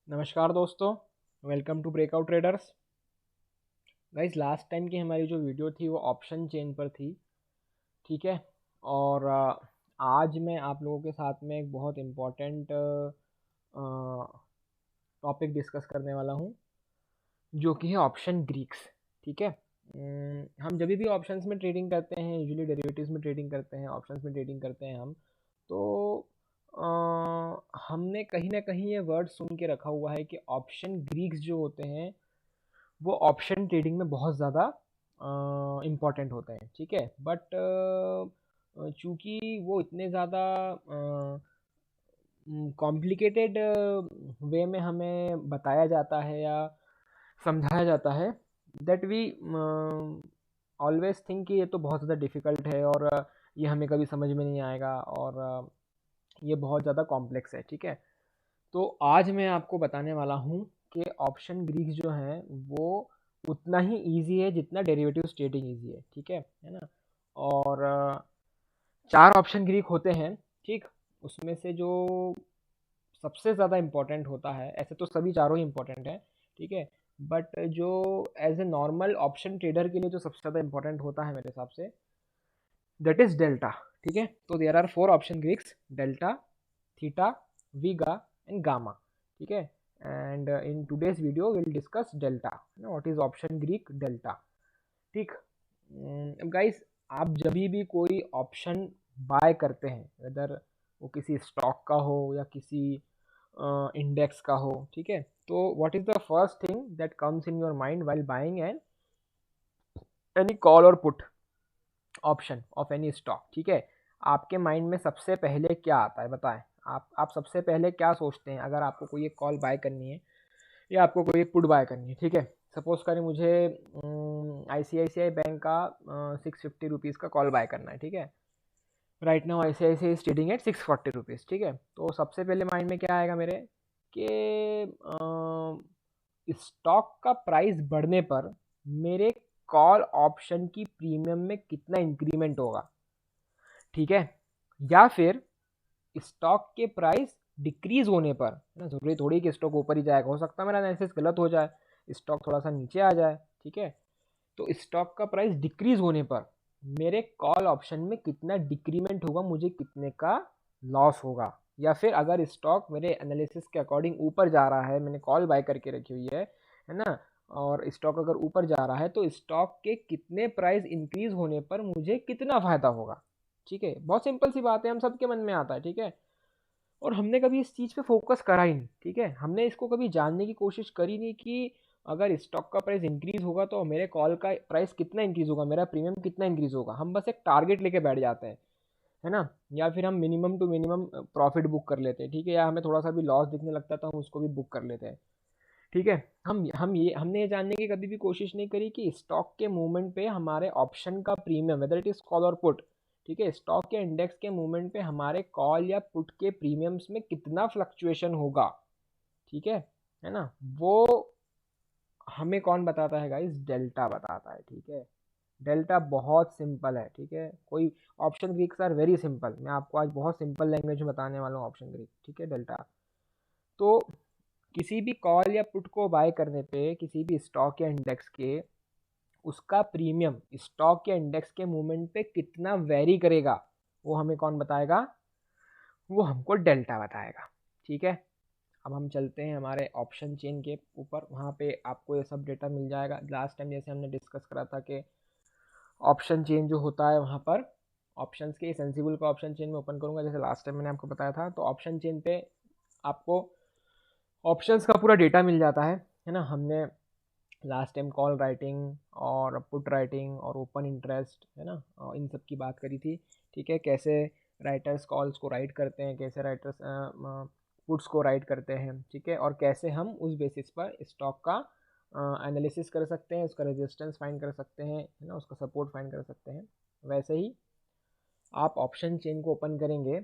नमस्कार दोस्तों, welcome to breakout traders. Guys, last time की हमारी जो वीडियो थी वो ऑप्शन चेन पर थी, ठीक है। और आज मैं आप लोगों के साथ में एक बहुत इम्पॉर्टेंट टॉपिक डिस्कस करने वाला हूँ, जो कि है ऑप्शन ग्रीक्स, ठीक है। हम जब भी ऑप्शंस में ट्रेडिंग करते हैं, यूजुअली डेरिवेटिव्स में ट्रेडिंग करते हैं, ऑप्शंस में ट्रेडिंग करते हैं हम, तो हमने कहीं ना कहीं ये वर्ड सुन के रखा हुआ है कि ऑप्शन ग्रीक्स जो होते हैं वो ऑप्शन ट्रेडिंग में बहुत ज़्यादा इम्पॉर्टेंट होते हैं, ठीक है। बट चूंकि वो इतने ज़्यादा कॉम्प्लिकेटेड वे में हमें बताया जाता है या समझाया जाता है, दैट वी ऑलवेज थिंक कि ये तो बहुत ज़्यादा डिफ़िकल्ट है और ये हमें कभी समझ में नहीं आएगा और ये बहुत ज़्यादा कॉम्प्लेक्स है, ठीक है। तो आज मैं आपको बताने वाला हूँ कि ऑप्शन ग्रीक्स जो हैं वो उतना ही ईजी है जितना डेरिवेटिव ट्रेडिंग ईजी है, ठीक है ना। और चार ऑप्शन ग्रीक होते हैं, ठीक। उसमें से जो सबसे ज़्यादा इम्पोर्टेंट होता है, ऐसे तो सभी चारों ही इम्पोर्टेंट है, ठीक है। बट जो as a normal option trader के लिए जो सबसे ज़्यादा इम्पोर्टेंट होता है मेरे हिसाब से, दैट इज़ डेल्टा, ठीक है। तो there are four option Greeks: delta, theta, vega and gamma, ठीक है। And in today's video will discuss delta, what is option Greek delta, ठीक। अब गाइस, आप जब भी कोई ऑप्शन बाय करते हैं, वेदर वो किसी स्टॉक का हो या किसी इंडेक्स का हो, ठीक है, तो what is the first thing that comes in your mind while buying an any call और put option of any stock, ठीक है। आपके माइंड में सबसे पहले क्या आता है, बताएं। आप सबसे पहले क्या सोचते हैं अगर आपको कोई एक कॉल बाय करनी है या आपको कोई एक पुट बाय करनी है, ठीक है। सपोज करें मुझे ICICI बैंक का 650 रुपीज़ का कॉल बाय करना है, ठीक है। Right now ICICI is trading at 640 rupees, ठीक है। तो सबसे पहले माइंड में क्या आएगा मेरे कि स्टॉक का प्राइस बढ़ने पर मेरे कॉल ऑप्शन की प्रीमियम में कितना इंक्रीमेंट होगा, ठीक है। या फिर स्टॉक के प्राइस डिक्रीज होने पर, है ना, जरूरी थोड़ी कि स्टॉक ऊपर ही जाएगा, हो सकता है मेरा एनालिसिस गलत हो जाए, स्टॉक थोड़ा सा नीचे आ जाए, ठीक है। तो स्टॉक का प्राइस डिक्रीज होने पर मेरे कॉल ऑप्शन में कितना डिक्रीमेंट होगा, मुझे कितने का लॉस होगा। या फिर अगर स्टॉक मेरे एनालिसिस के अकॉर्डिंग ऊपर जा रहा है, मैंने कॉल बाय करके रखी हुई है ना, और स्टॉक अगर ऊपर जा रहा है तो स्टॉक के कितने प्राइस इंक्रीज होने पर मुझे कितना फायदा होगा, ठीक है। बहुत सिंपल सी बात है, हम सबके मन में आता है, ठीक है। और हमने कभी इस चीज़ पे फोकस करा ही नहीं, ठीक है। हमने इसको कभी जानने की कोशिश करी नहीं कि अगर स्टॉक का प्राइस इंक्रीज होगा तो मेरे कॉल का प्राइस कितना इंक्रीज होगा, मेरा प्रीमियम कितना इंक्रीज होगा। हम बस एक टारगेट लेके बैठ जाते हैं, है ना। या फिर हम minimum to minimum profit book कर लेते हैं, ठीक है। या हमें थोड़ा सा भी लॉस दिखने लगता है तो हम उसको भी बुक कर लेते हैं, ठीक है। हमने ये जानने की कभी भी कोशिश नहीं करी कि स्टॉक के मूवमेंट पे हमारे ऑप्शन का premium, whether it is call और पुट, ठीक है, स्टॉक के इंडेक्स के मूवमेंट पे हमारे कॉल या पुट के प्रीमियम्स में कितना फ्लक्चुएशन होगा, ठीक है ना। वो हमें कौन बताता है गाइस? डेल्टा बताता है, ठीक है। डेल्टा बहुत सिंपल है, ठीक है। कोई option greeks are very simple, मैं आपको आज बहुत सिंपल लैंग्वेज में बताने वाला हूँ ऑप्शन ग्रीक, ठीक है, डेल्टा। तो किसी भी कॉल या पुट को बाय करने पे किसी भी स्टॉक या इंडेक्स के, उसका प्रीमियम स्टॉक या इंडेक्स के मूवमेंट पे कितना वेरी करेगा, वो हमें कौन बताएगा? वो हमको डेल्टा बताएगा, ठीक है। अब हम चलते हैं हमारे ऑप्शन चेन के ऊपर, वहाँ पे आपको ये सब डेटा मिल जाएगा। लास्ट टाइम जैसे हमने डिस्कस करा था कि ऑप्शन चेन जो होता है वहाँ पर ऑप्शंस के सेंसिबल का ऑप्शन चेन में ओपन करूँगा, जैसे लास्ट टाइम मैंने आपको बताया था। तो ऑप्शन चेन पे आपको ऑप्शंस का पूरा डेटा मिल जाता है ना। हमने लास्ट टाइम कॉल राइटिंग और पुट राइटिंग और ओपन इंटरेस्ट, है ना, इन सब की बात करी थी, ठीक है। कैसे राइटर्स कॉल्स को राइट करते हैं, कैसे राइटर्स पुट्स को राइट करते हैं, ठीक है। और कैसे हम उस बेसिस पर स्टॉक का एनालिसिस कर सकते हैं, उसका रेजिस्टेंस फाइंड कर सकते हैं, है ना, उसका सपोर्ट फाइंड कर सकते हैं। वैसे ही आप ऑप्शन चेन को ओपन करेंगे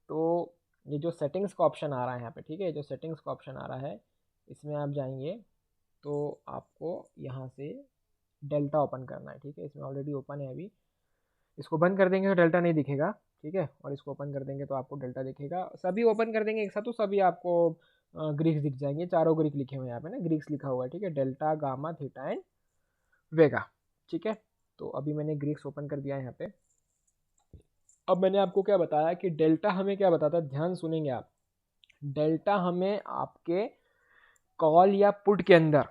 तो ये जो सेटिंग्स का ऑप्शन आ रहा है यहाँ पे, ठीक है, जो सेटिंग्स का ऑप्शन आ रहा है इसमें आप जाएंगे तो आपको यहाँ से डेल्टा ओपन करना है, ठीक है। इसमें ऑलरेडी ओपन है अभी, इसको बंद कर देंगे तो डेल्टा नहीं दिखेगा, ठीक है। और इसको ओपन कर देंगे तो आपको डेल्टा दिखेगा। सभी ओपन कर देंगे एक साथ तो सभी आपको ग्रीक्स दिख जाएंगे, चारों ग्रीक लिखे हुए हैं यहाँ पे ना, ग्रीक्स लिखा हुआ है, ठीक है, डेल्टा गामा थीटा एंड वेगा, ठीक है। तो अभी मैंने ग्रीक्स ओपन कर दिया है यहाँ पे। अब मैंने आपको क्या बताया कि डेल्टा हमें क्या बताता है, ध्यान सुनेंगे आप। डेल्टा हमें आपके कॉल या पुट के अंदर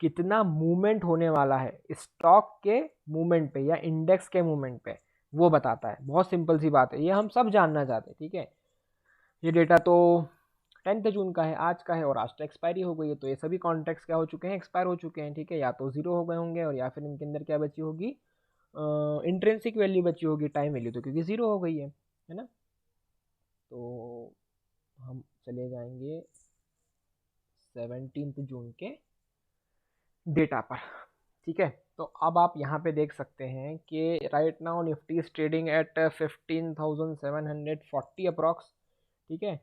कितना मूवमेंट होने वाला है स्टॉक के मूवमेंट पे या इंडेक्स के मूवमेंट पे, वो बताता है। बहुत सिंपल सी बात है, ये हम सब जानना चाहते हैं, ठीक है। ये डेटा तो 10 जून का है, आज का है, और आज तो एक्सपायरी हो गई है, तो ये सभी कॉन्ट्रैक्ट्स क्या हो चुके हैं, एक्सपायर हो चुके हैं, ठीक है। या तो जीरो हो गए होंगे और या फिर इनके अंदर क्या बची होगी, इंट्रिंसिक वैल्यू बची होगी, टाइम वैल्यू तो क्योंकि जीरो हो गई है ना। तो हम चले जाएंगे 17 जून के डेटा पर, ठीक है। तो अब आप यहाँ पे देख सकते हैं कि right now Nifty is trading at 15,740 approx, ठीक है।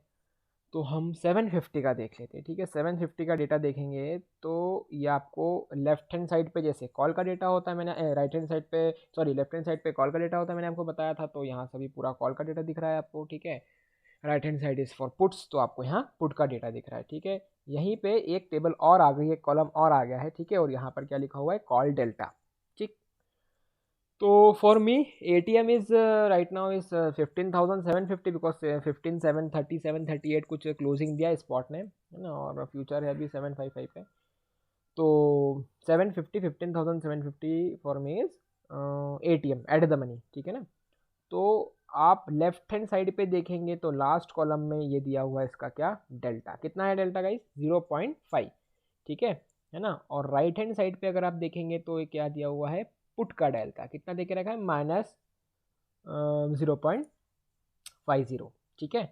तो हम 750 का देख लेते हैं, ठीक है। 750 का डेटा देखेंगे तो ये आपको लेफ्ट हैंड साइड पे जैसे कॉल का डेटा होता है, मैंने राइट हैंड साइड पे, सॉरी लेफ्ट हैंड साइड पे कॉल का डेटा होता है, मैंने आपको बताया था। तो यहाँ सभी पूरा कॉल का डेटा दिख रहा है आपको, ठीक है। Right hand side is for puts, तो आपको यहाँ पुट का डेटा दिख रहा है, ठीक है। यहीं पे एक टेबल और आ गई है, कॉलम और आ गया है, ठीक है। और यहाँ पर क्या लिखा हुआ है, कॉल डेल्टा, ठीक। तो for me ATM is right now is 15,750 because 15,730 738 कुछ क्लोजिंग दिया स्पॉट ने, है ना, और फ्यूचर है अभी 755 पे। तो 750 15,750 for me is ATM at the money, ठीक है ना। तो आप लेफ्ट हैंड साइड पे देखेंगे तो लास्ट कॉलम में ये दिया हुआ है इसका क्या, डेल्टा कितना है, डेल्टा गाइस 0.5, ठीक है ना। और राइट हैंड साइड पे अगर आप देखेंगे तो ये क्या दिया हुआ है, पुट का डेल्टा कितना दे के रखा है, -0.50, ठीक है।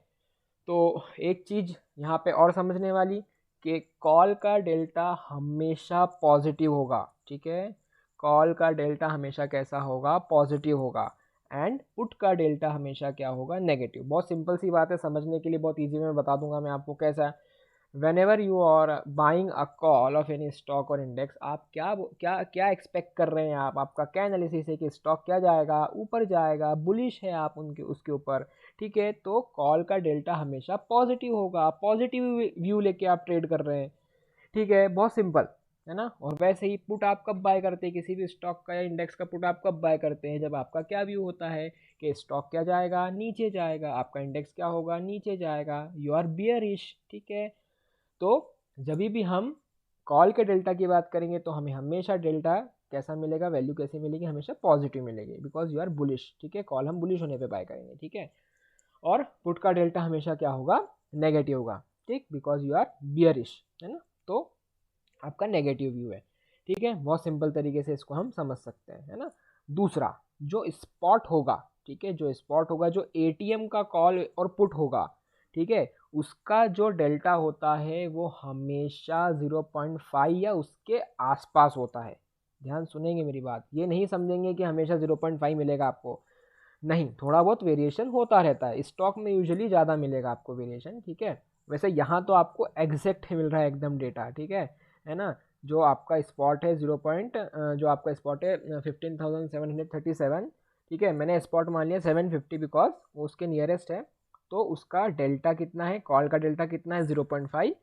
तो एक चीज़ यहाँ पे और समझने वाली कि कॉल का डेल्टा हमेशा पॉजिटिव होगा, ठीक है। कॉल का डेल्टा हमेशा कैसा होगा, पॉजिटिव होगा। एंड पुट का डेल्टा हमेशा क्या होगा, नेगेटिव। बहुत सिंपल सी बात है, समझने के लिए बहुत इजी में बता दूंगा मैं आपको कैसा है। whenever you are buying a call of any stock और इंडेक्स, आप क्या क्या क्या एक्सपेक्ट कर रहे हैं, आपका क्या एनालिसिस है कि स्टॉक क्या जाएगा, ऊपर जाएगा, बुलिश है आप उनके उसके ऊपर, ठीक है। तो कॉल का डेल्टा हमेशा पॉजिटिव होगा, पॉजिटिव व्यू लेके आप ट्रेड कर रहे हैं, ठीक है। बहुत सिंपल है ना। और वैसे ही पुट आप कब बाय करते हैं, किसी भी स्टॉक का या इंडेक्स का पुट आप कब बाय करते हैं, जब आपका क्या व्यू होता है कि स्टॉक क्या जाएगा, नीचे जाएगा, आपका इंडेक्स क्या होगा, नीचे जाएगा, यू आर बियरिश, ठीक है। तो जब भी हम कॉल के डेल्टा की बात करेंगे तो हमें हमेशा डेल्टा कैसा मिलेगा, वैल्यू कैसे मिलेगी, हमेशा पॉजिटिव मिलेगी, बिकॉज यू आर बुलिश, ठीक है। कॉल हम बुलिश होने पे बाय करेंगे, ठीक है। और पुट का डेल्टा हमेशा क्या होगा, नेगेटिव होगा, ठीक, बिकॉज यू आर बियरिश, है ना। तो आपका नेगेटिव व्यू है, ठीक है। बहुत सिंपल तरीके से इसको हम समझ सकते हैं, है ना। दूसरा जो स्पॉट होगा, ठीक है, जो स्पॉट होगा, जो ATM का कॉल और पुट होगा, ठीक है, उसका जो डेल्टा होता है वो हमेशा 0.5 या उसके आसपास होता है। ध्यान सुनेंगे मेरी बात, ये नहीं समझेंगे कि हमेशा 0.5 मिलेगा आपको, नहीं, थोड़ा बहुत वेरिएशन होता रहता है, स्टॉक में यूजुअली ज़्यादा मिलेगा आपको वेरिएशन, ठीक है। वैसे यहाँ तो आपको एग्जैक्ट मिल रहा है एकदम डेटा, ठीक है ना। जो आपका स्पॉट है जो आपका स्पॉट है 15,737, ठीक है। मैंने स्पॉट मान लिया 750 बिकॉज वो उसके नियरेस्ट है। तो उसका डेल्टा कितना है, कॉल का डेल्टा कितना है 0.5,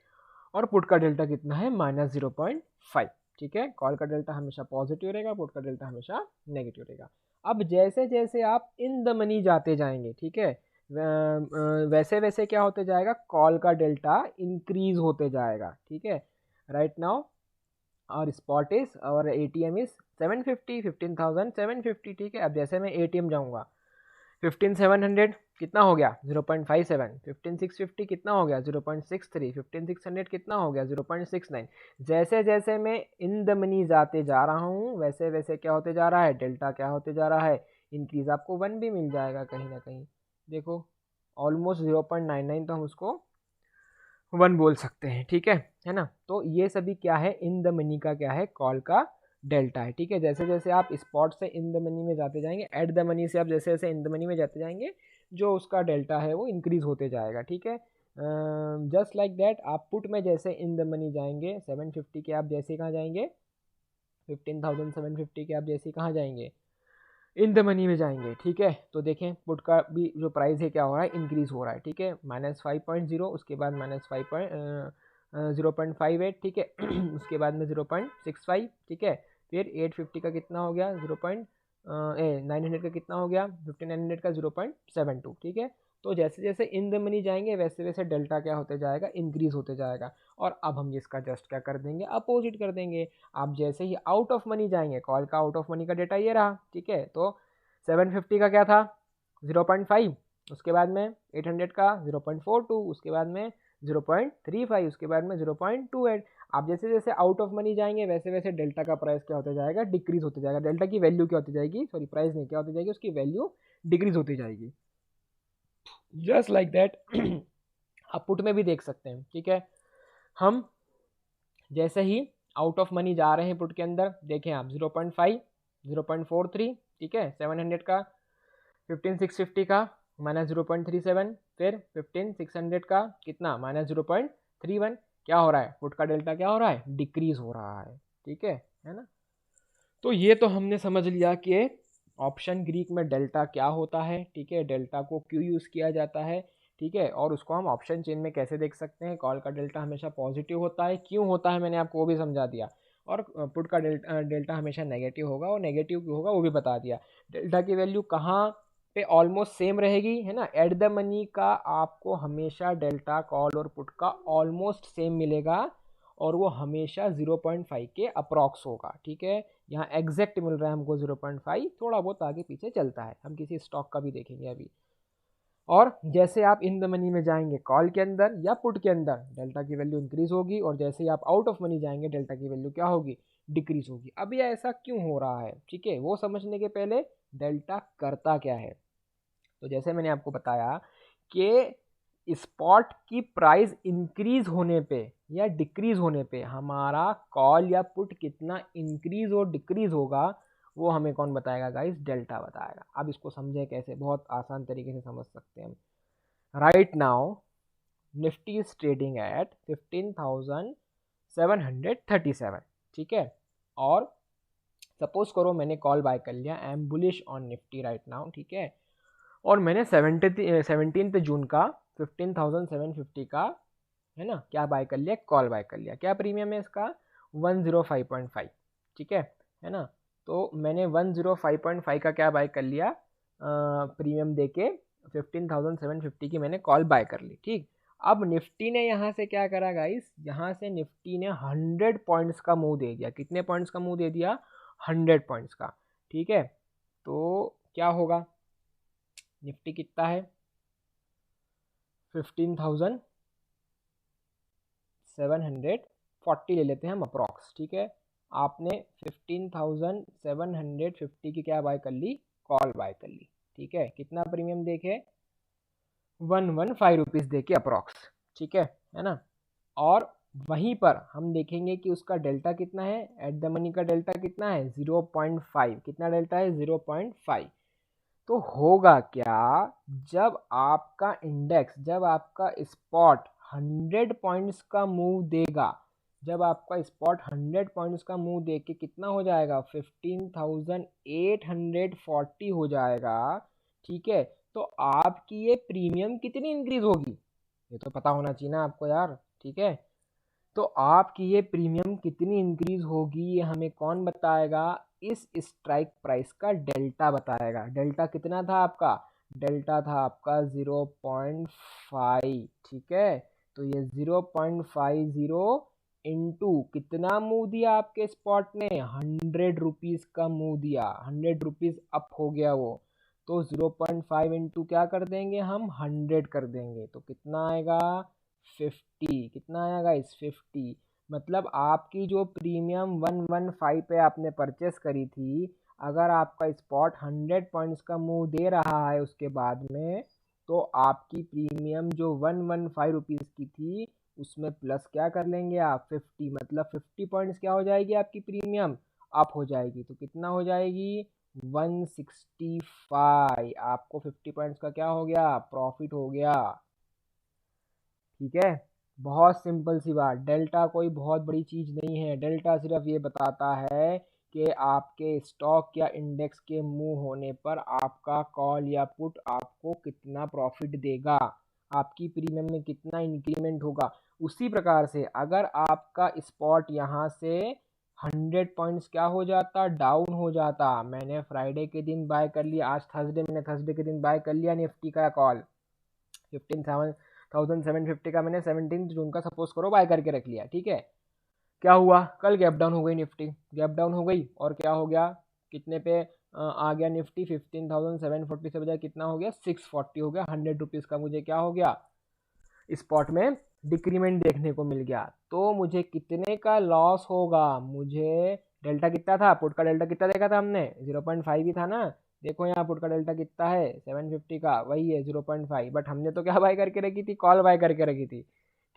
और पुट का डेल्टा कितना है -0.5, ठीक है। कॉल का डेल्टा हमेशा पॉजिटिव रहेगा, पुट का डेल्टा हमेशा नेगेटिव रहेगा। अब जैसे जैसे आप इन द मनी जाते जाएंगे, ठीक है, वैसे वैसे क्या होते जाएगा, कॉल का डेल्टा इंक्रीज होते जाएगा, ठीक है। राइट नाउ और स्पॉट इज और ATM इज 750 15,750, ठीक है। अब जैसे मैं ATM जाऊंगा 15,700 कितना हो गया 0.57, 15,650 कितना हो गया 0.63, 15,600 कितना हो गया 0.69। जैसे जैसे मैं इन द मनी जाते जा रहा हूँ वैसे वैसे क्या होते जा रहा है, डेल्टा क्या होते जा रहा है, इंक्रीज। आपको 1 भी मिल जाएगा कहीं ना कहीं, देखो ऑलमोस्ट 0.99, तो हम उसको 1 बोल सकते हैं, ठीक है ना। तो ये सभी क्या है, इन द मनी का क्या है, कॉल का डेल्टा है, ठीक है। जैसे जैसे आप स्पॉट से इन द मनी में जाते जाएंगे, एट द मनी से आप जैसे जैसे इन द मनी में जाते जाएंगे, जो उसका डेल्टा है वो इंक्रीज होते जाएगा, ठीक है। जस्ट लाइक दैट आप पुट में जैसे इन द मनी जाएंगे 750 के, आप जैसे कहाँ जाएंगे 15,750 के, आप जैसे कहाँ जाएंगे इन द मनी में जाएंगे, ठीक है। तो देखें पुट का भी जो प्राइस है क्या हो रहा है, इंक्रीज हो रहा है, ठीक है। -5.0, उसके बाद -0.58, ठीक है। उसके बाद में 0.65, ठीक है। फिर 850 का कितना हो गया, 900 का कितना हो गया, 5900 का 0.72, ठीक है। तो जैसे जैसे इन द मनी जाएंगे वैसे वैसे डेल्टा क्या होते जाएगा, इंक्रीज होते जाएगा। और अब हम इसका जस्ट क्या कर देंगे, अपोजिट कर देंगे। आप जैसे ही आउट ऑफ मनी जाएंगे, कॉल का आउट ऑफ मनी का डेटा ये रहा, ठीक है। तो 750 का क्या था, 0.5, उसके बाद में 800 का 0.42, उसके बाद में 0.35, उसके बाद में 0.28। आप जैसे जैसे आउट ऑफ मनी जाएंगे वैसे वैसे डेल्टा का प्राइस क्या होता जाएगा, डिक्रीज होते जाएगा। डेल्टा की वैल्यू क्या होती जाएगी, सॉरी प्राइस नहीं, क्या होती जाएगी, उसकी वैल्यू डिक्रीज होती जाएगी। जस्ट लाइक दैट आप पुट में भी देख सकते हैं, ठीक है। हम जैसे ही आउट ऑफ मनी जा रहे हैं पुट के अंदर, देखें आप 0.5, 0.43, ठीक है। 700 का 15650 का -0.37, फिर 15600 का कितना, -0.31। क्या हो रहा है, पुट का डेल्टा क्या हो रहा है, डिक्रीज हो रहा है, ठीक है ना। तो ये तो हमने समझ लिया कि ऑप्शन ग्रीक में डेल्टा क्या होता है, ठीक है। डेल्टा को क्यों यूज़ किया जाता है, ठीक है। और उसको हम ऑप्शन चेन में कैसे देख सकते हैं। कॉल का डेल्टा हमेशा पॉजिटिव होता है, क्यों होता है मैंने आपको वो भी समझा दिया। और पुट का डेल्टा हमेशा नेगेटिव होगा, और नेगेटिव क्यों होगा वो भी बता दिया। डेल्टा की वैल्यू कहाँ पे ऑलमोस्ट सेम रहेगी, है ना। एट द मनी का आपको हमेशा डेल्टा कॉल और पुट का ऑलमोस्ट सेम मिलेगा, और वो हमेशा 0.5 के अप्रॉक्स होगा, ठीक है। यहाँ एग्जैक्ट मिल रहा है हमको 0.5, थोड़ा बहुत आगे पीछे चलता है, हम किसी स्टॉक का भी देखेंगे अभी। और जैसे आप इन द मनी में जाएंगे कॉल के अंदर या पुट के अंदर, डेल्टा की वैल्यू इंक्रीज होगी, और जैसे ही आप आउट ऑफ मनी जाएंगे डेल्टा की वैल्यू क्या होगी, डिक्रीज होगी। अब ये ऐसा क्यों हो रहा है, ठीक है, वो समझने के पहले डेल्टा करता क्या है। तो जैसे मैंने आपको बताया कि स्पॉट की प्राइस इंक्रीज होने पे या डिक्रीज होने पे हमारा कॉल या पुट कितना इंक्रीज और डिक्रीज होगा, वो हमें कौन बताएगा गाइस, डेल्टा बताएगा। अब इसको समझें कैसे, बहुत आसान तरीके से समझ सकते हैं हम। Right now Nifty is trading at 15,737, ठीक है। और सपोज करो मैंने कॉल बाय कर लिया, I am bullish on Nifty right now, ठीक है। और मैंने 17 जून का 15,750 का, है ना, क्या बाय कर लिया, कॉल बाय कर लिया। क्या प्रीमियम है इसका, 105.5, ठीक है ना। तो मैंने 105.5 का क्या बाय कर लिया, प्रीमियम देके 15,750 की मैंने कॉल बाय कर ली, ठीक। अब निफ्टी ने यहाँ से क्या करा गाइस, यहाँ से निफ्टी ने 100 पॉइंट्स का मूव दे दिया। कितने पॉइंट्स का मूव दे दिया, 100 पॉइंट्स का, ठीक है। तो क्या होगा, निफ्टी कितना है, 15,740 ले लेते हैं हम अप्रॉक्स, ठीक है। आपने 15,750 की क्या बाय कर ली, कॉल बाय कर ली, ठीक है। कितना प्रीमियम देखे, 115 रुपीज़ दे के अप्रॉक्स, ठीक है ना। और वहीं पर हम देखेंगे कि उसका डेल्टा कितना है, एट द मनी का डेल्टा कितना है, 0.5। कितना डेल्टा है, 0.5। तो होगा क्या, जब आपका इंडेक्स, जब आपका स्पॉट 100 पॉइंट्स का मूव देगा, जब आपका स्पॉट 100 पॉइंट्स का मूव दे के कितना हो जाएगा, 15,840 हो जाएगा, ठीक है। तो आपकी ये प्रीमियम कितनी इंक्रीज होगी, ये तो पता होना चाहिए ना आपको यार, ठीक है। तो आपकी ये प्रीमियम कितनी इंक्रीज होगी ये हमें कौन बताएगा, इस स्ट्राइक प्राइस का डेल्टा बताएगा। डेल्टा कितना था आपका, डेल्टा था आपका 0.5, ठीक है। तो ये 0.50 इंटू कितना मूव दिया आपके स्पॉट ने, 100 रुपीज़ का मूव दिया, 100 रुपीज़ अप हो गया वो। तो 0.5 इंटू क्या कर देंगे हम, 100 कर देंगे, तो कितना आएगा, 50। कितना आएगा इस 50, मतलब आपकी जो प्रीमियम 115 पे आपने परचेस करी थी, अगर आपका स्पॉट 100 पॉइंट्स का मूव दे रहा है उसके बाद में, तो आपकी प्रीमियम जो 115 रुपीज़ की थी उसमें प्लस क्या कर लेंगे आप, 50, मतलब 50 पॉइंट्स क्या हो जाएगी आपकी प्रीमियम, अप हो जाएगी। तो कितना हो जाएगी, 165। आपको 50 पॉइंट्स का क्या हो गया, प्रॉफिट हो गया, ठीक है। बहुत सिंपल सी बात, डेल्टा कोई बहुत बड़ी चीज़ नहीं है। डेल्टा सिर्फ ये बताता है कि आपके स्टॉक या इंडेक्स के मूव होने पर आपका कॉल या पुट आपको कितना प्रॉफिट देगा, आपकी प्रीमियम में कितना इंक्रीमेंट होगा। उसी प्रकार से अगर आपका स्पॉट यहाँ से 100 पॉइंट्स क्या हो जाता, डाउन हो जाता, मैंने फ्राइडे के दिन बाय कर लिया, आज थर्सडे, मैंने थर्सडे के दिन बाय कर लिया निफ्टी का कॉल 15,750 का, मैंने 17 जून का सपोज करो बाय करके रख लिया, ठीक है। क्या हुआ, कल गैप डाउन हो गई निफ्टी, गैप डाउन हो गई और क्या हो गया, कितने पे आ गया निफ्टी, 15,740 से बजाय कितना हो गया, 640 हो गया। 100 रुपीज़ का मुझे क्या हो गया, स्पॉट में डिक्रीमेंट देखने को मिल गया। तो मुझे कितने का लॉस होगा, मुझे डेल्टा कितना था, पुट का डेल्टा कितना देखा था हमने, 0.5 ही था ना। देखो यहाँ पुट का डेल्टा कितना है, 750 का, वही है 0.5। बट हमने तो क्या बाय करके रखी थी, कॉल बाय करके रखी थी,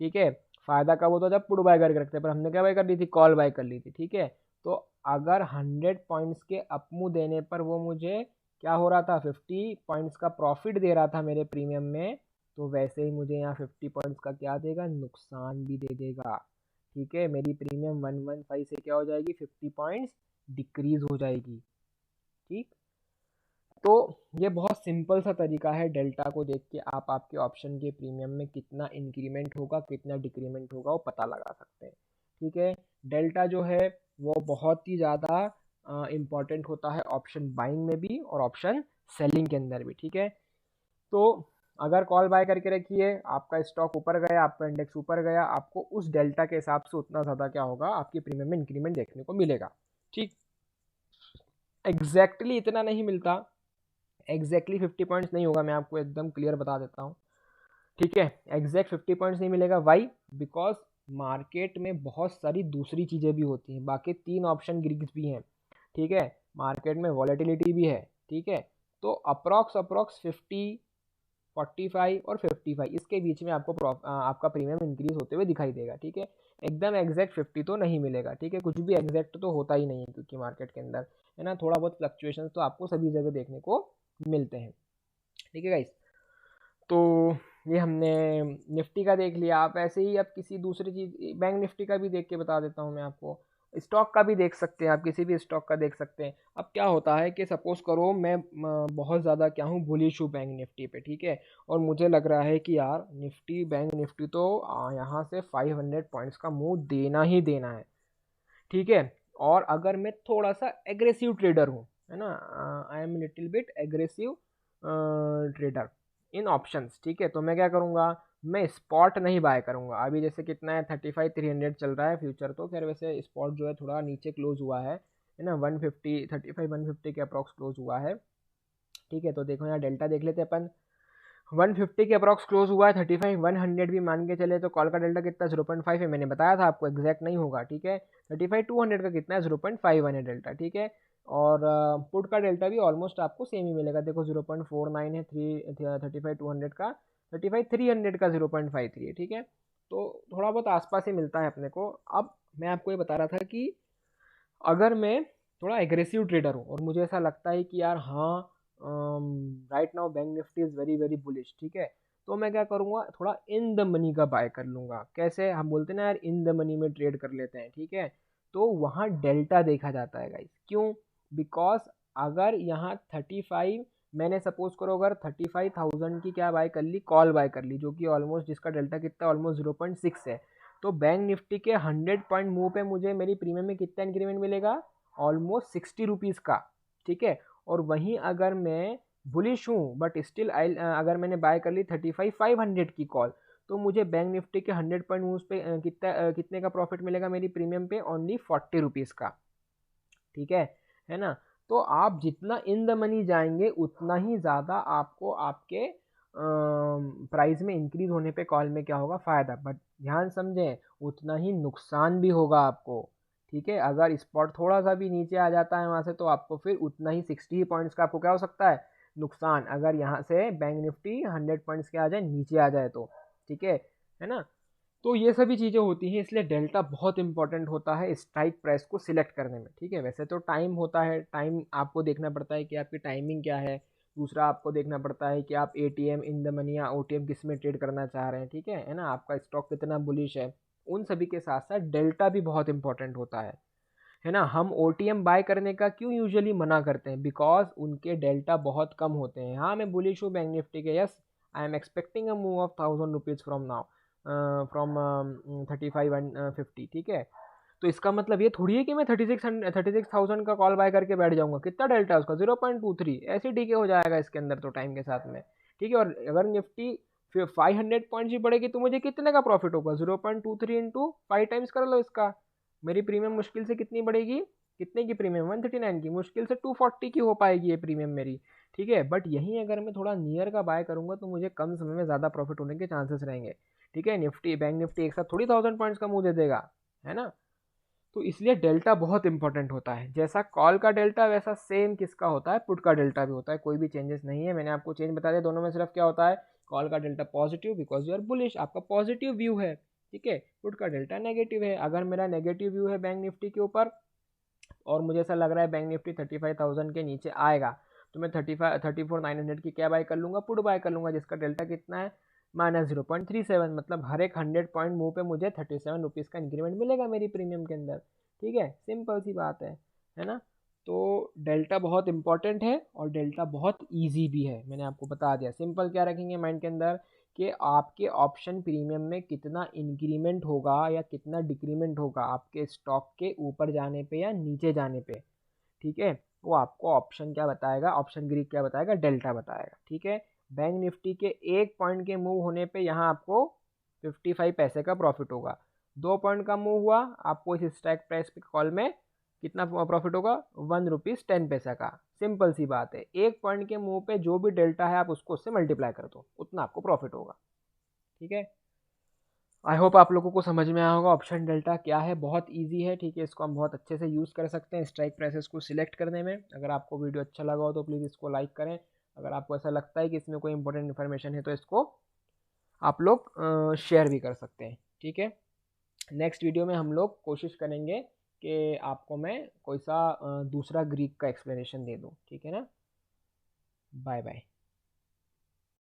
ठीक है। फायदा कब होता जब पुट बाय करके रखते, पर हमने क्या बाय कर ली थी, कॉल बाय कर ली थी, ठीक है। तो अगर 100 पॉइंट्स के अपमूव देने पर वो मुझे क्या हो रहा था, 50 पॉइंट्स का प्रॉफिट दे रहा था मेरे प्रीमियम में, तो वैसे ही मुझे यहाँ 50 पॉइंट्स का क्या देगा, नुकसान भी दे देगा, ठीक है। मेरी प्रीमियम 115 से क्या हो जाएगी, 50 पॉइंट्स डिक्रीज हो जाएगी, ठीक। तो ये बहुत सिंपल सा तरीका है, डेल्टा को देख के आप आपके ऑप्शन के प्रीमियम में कितना इंक्रीमेंट होगा कितना डिक्रीमेंट होगा वो पता लगा सकते हैं, ठीक है। डेल्टा जो है वो बहुत ही ज़्यादा इम्पॉर्टेंट होता है ऑप्शन बाइंग में भी और ऑप्शन सेलिंग के अंदर भी, ठीक है। तो अगर कॉल बाय करके रखिए, आपका स्टॉक ऊपर गया, आपका इंडेक्स ऊपर गया, आपको उस डेल्टा के हिसाब से उतना ज़्यादा क्या होगा, आपकी प्रीमियम में इंक्रीमेंट देखने को मिलेगा, ठीक। एग्जैक्टली इतना नहीं मिलता, एग्जैक्टली 50 पॉइंट्स नहीं होगा, मैं आपको एकदम क्लियर बता देता हूँ, ठीक है। एग्जैक्ट 50 पॉइंट्स नहीं मिलेगा, वाई, बिकॉज मार्केट में बहुत सारी दूसरी चीज़ें भी होती हैं, बाकी 3 ऑप्शन ग्रीक्स भी हैं, ठीक है। मार्केट में वॉलेटिलिटी भी है, ठीक है। तो अप्रॉक्स 50, 45 और 55 इसके बीच में आपको आपका प्रीमियम इंक्रीज होते हुए दिखाई देगा, ठीक है। एकदम एग्जैक्ट 50 तो नहीं मिलेगा, ठीक है, कुछ भी एग्जैक्ट तो होता ही नहीं है, क्योंकि मार्केट के अंदर है ना, थोड़ा बहुत फ्लक्चुएशन तो आपको सभी जगह देखने को मिलते हैं, ठीक है गाइस। तो ये हमने निफ्टी का देख लिया, आप ऐसे ही अब किसी दूसरी चीज़, बैंक निफ्टी का भी देख के बता देता हूँ मैं आपको, स्टॉक का भी देख सकते हैं आप, किसी भी स्टॉक का देख सकते हैं। अब क्या होता है कि सपोज करो मैं बहुत ज़्यादा क्या हूँ, बुलिश हूँ बैंक निफ्टी पे, ठीक है, और मुझे लग रहा है कि यार निफ्टी, बैंक निफ्टी तो यहाँ से 500 पॉइंट्स का मूव देना ही देना है, ठीक है। और अगर मैं थोड़ा सा एग्रेसिव ट्रेडर हूँ, है ना, I am little bit aggressive trader in options, ठीक है, तो मैं क्या करूँगा, मैं स्पॉट नहीं बाय करूँगा। अभी जैसे कितना है, 35,300 चल रहा है फ्यूचर, तो खैर वैसे स्पॉट जो है थोड़ा नीचे क्लोज हुआ है ना, 150, 35-150 के अप्रॉक्स क्लोज हुआ है, ठीक है। तो देखो यहाँ डेल्टा देख लेते हैं अपन, 150 के अप्रॉक्स क्लोज हुआ है, 35-100 भी मान के चले तो कॉल का डेल्टा कितना, 0.5 है, मैंने बताया था आपको, एग्जैक्ट नहीं होगा, ठीक है। 35-200 का कितना है, 0.51 है डेल्टा, ठीक है। और पुट का डेल्टा भी ऑलमोस्ट आपको सेम ही मिलेगा, देखो 0.49 है, 35-200 का, 35-300 का 0.53 है, ठीक है। तो थोड़ा बहुत आसपास ही मिलता है अपने को। अब मैं आपको ये बता रहा था कि अगर मैं थोड़ा एग्रेसिव ट्रेडर हूँ और मुझे ऐसा लगता है कि यार हाँ, right now bank Nifty is very very bullish, ठीक है, तो मैं क्या करूँगा, थोड़ा इन द मनी का बाय कर लूँगा। कैसे, हम बोलते हैं ना यार, इन द मनी में ट्रेड कर लेते हैं, ठीक है। तो वहाँ डेल्टा देखा जाता है गाइस, क्यों, बिकॉज अगर यहाँ 35, मैंने सपोज करो अगर 35,000 की क्या बाय कर ली, कॉल बाय कर ली, जो कि ऑलमोस्ट जिसका डेल्टा कितना, ऑलमोस्ट 0.6 है, तो बैंक निफ्टी के 100 पॉइंट मूव पे मुझे मेरी प्रीमियम में कितना इंक्रीमेंट मिलेगा, ऑलमोस्ट 60 रुपीज़ का, ठीक है। और वहीं अगर मैं बुलिश हूँ बट स्टिल आई, अगर मैंने बाय कर ली 35,500 की कॉल, तो मुझे बैंक निफ्टी के 100 पॉइंट मूव पे कितने का प्रॉफिट मिलेगा मेरी प्रीमियम पे, ओनली 40 रुपीज़ का, ठीक है ना। तो आप जितना इन द मनी जाएंगे उतना ही ज़्यादा आपको आपके प्राइस में इंक्रीज होने पे कॉल में क्या होगा, फ़ायदा, बट ध्यान समझें उतना ही नुकसान भी होगा आपको, ठीक है। अगर स्पॉट थोड़ा सा भी नीचे आ जाता है वहाँ से, तो आपको फिर उतना ही 60 पॉइंट्स का आपको क्या हो सकता है, नुकसान, अगर यहाँ से बैंक निफ्टी 100 पॉइंट्स के आ जाए, नीचे आ जाए तो, ठीक है ना। तो ये सभी चीज़ें होती हैं, इसलिए डेल्टा बहुत इंपॉर्टेंट होता है स्ट्राइक प्राइस को सिलेक्ट करने में, ठीक है। वैसे तो टाइम होता है, टाइम आपको देखना पड़ता है कि आपकी टाइमिंग क्या है, दूसरा आपको देखना पड़ता है कि आप एटीएम, इन द मनी या ओटीएम किस में ट्रेड करना चाह रहे हैं, ठीक है ना, आपका स्टॉक कितना बुलिश है, उन सभी के साथ साथ डेल्टा भी बहुत इंपॉर्टेंट होता है, है ना। हम OTM बाय करने का क्यों यूजुअली मना करते हैं, बिकॉज उनके डेल्टा बहुत कम होते हैं। हाँ मैं बुलिश हूँ बैंक निफ्टी के, yes I am expecting a move of 1000 rupees from now, from 35 and 50, ठीक है। तो इसका मतलब ये थोड़ी है कि मैं 36,000 का कॉल बाय करके बैठ जाऊंगा। कितना डेल्टा है उसका, 0.23, ऐसे डीके हो जाएगा इसके अंदर तो टाइम के साथ में, ठीक है। और अगर निफ्टी फिर 500 पॉइंट्स भी बढ़ेगी तो मुझे कितने का प्रॉफिट होगा, 0.23 इंटू 5 टाइम्स कर लो इसका। मेरी प्रीमियम मुश्किल से कितनी बढ़ेगी, कितने की प्रीमियम, 139 की, मुश्किल से 240 की हो पाएगी ये प्रीमियम मेरी, ठीक है। बट यहीं अगर मैं थोड़ा नियर का बाय करूंगा तो मुझे कम समय में ज़्यादा प्रॉफिट होने के चांसेस रहेंगे, ठीक है। निफ्टी बैंक निफ्टी एक साथ थोड़ी 1000 पॉइंट्स का मुंह दे देगा, है ना। तो इसलिए डेल्टा बहुत इंपॉर्टेंट होता है। जैसा कॉल का डेल्टा वैसा सेम किसका होता है, पुट का डेल्टा भी होता है। कोई भी चेंजेस नहीं है, मैंने आपको चेंज बता दिया। दोनों में सिर्फ क्या होता है, कॉल का delta positive because you are bullish, आपका पॉजिटिव व्यू है, ठीक है। पुट का डेल्टा नेगेटिव है। अगर मेरा नेगेटिव व्यू है बैंक निफ्टी के ऊपर और मुझे ऐसा लग रहा है बैंक निफ्टी 35,000 के नीचे आएगा, तो मैं 34,900 की क्या बाय कर लूँगा, पुट बाय कर लूँगा, जिसका डेल्टा कितना है, -0.37। मतलब हर एक 100 पॉइंट मूव पे मुझे 37 रुपीज़ का इंक्रीमेंट मिलेगा मेरी प्रीमियम के अंदर, ठीक है। सिंपल सी बात है ना। तो डेल्टा बहुत इंपॉर्टेंट है और डेल्टा बहुत ईजी भी है, मैंने आपको बता दिया। सिंपल क्या रखेंगे माइंड के अंदर कि आपके ऑप्शन प्रीमियम में कितना इंक्रीमेंट होगा या कितना डिक्रीमेंट होगा आपके स्टॉक के ऊपर जाने पे या नीचे जाने पे, ठीक है। वो आपको ऑप्शन क्या बताएगा, ऑप्शन ग्रीक क्या बताएगा, डेल्टा बताएगा, ठीक है। बैंक निफ्टी के 1 पॉइंट के मूव होने पे यहाँ आपको 55 पैसे का प्रॉफिट होगा। 2 पॉइंट का मूव हुआ आपको इस स्ट्राइक प्राइस पे कॉल में कितना प्रॉफिट होगा, 1 रुपीज़ 10 पैसा का। सिंपल सी बात है, 1 पॉइंट के मूव पे जो भी डेल्टा है आप उसको उससे मल्टीप्लाई कर दो, उतना आपको प्रॉफिट होगा, ठीक है। आई होप आप लोगों को समझ में आया होगा ऑप्शन डेल्टा क्या है। बहुत इजी है, ठीक है। इसको हम बहुत अच्छे से यूज़ कर सकते हैं स्ट्राइक प्राइसेस को सिलेक्ट करने में। अगर आपको वीडियो अच्छा लगा हो तो प्लीज़ इसको लाइक करें। अगर आपको ऐसा लगता है कि इसमें कोई इंपॉर्टेंट इन्फॉर्मेशन है तो इसको आप लोग शेयर भी कर सकते हैं, ठीक है। नेक्स्ट वीडियो में हम लोग कोशिश करेंगे कि आपको मैं कोई सा दूसरा ग्रीक का एक्सप्लेनेशन दे दूँ, ठीक है ना। Bye bye.